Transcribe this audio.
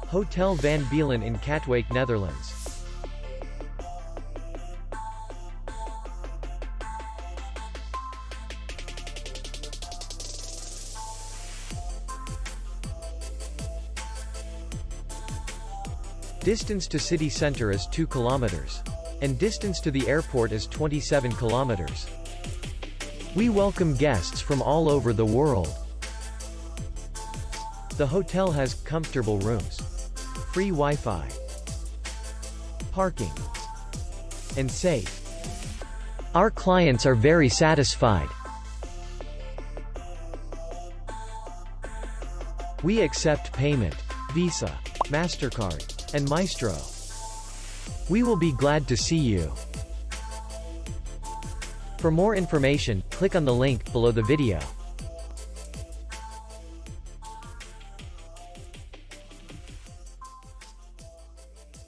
Hotel Van Beelen in Katwijk, Netherlands. Distance to city center is 2 kilometers. And distance to the airport is 27 kilometers. We welcome guests from all over the world. The hotel has comfortable rooms, free Wi-Fi, parking, and safe. Our clients are very satisfied. We accept payment, Visa, MasterCard, and Maestro. We will be glad to see you. For more information, click on the link below the video.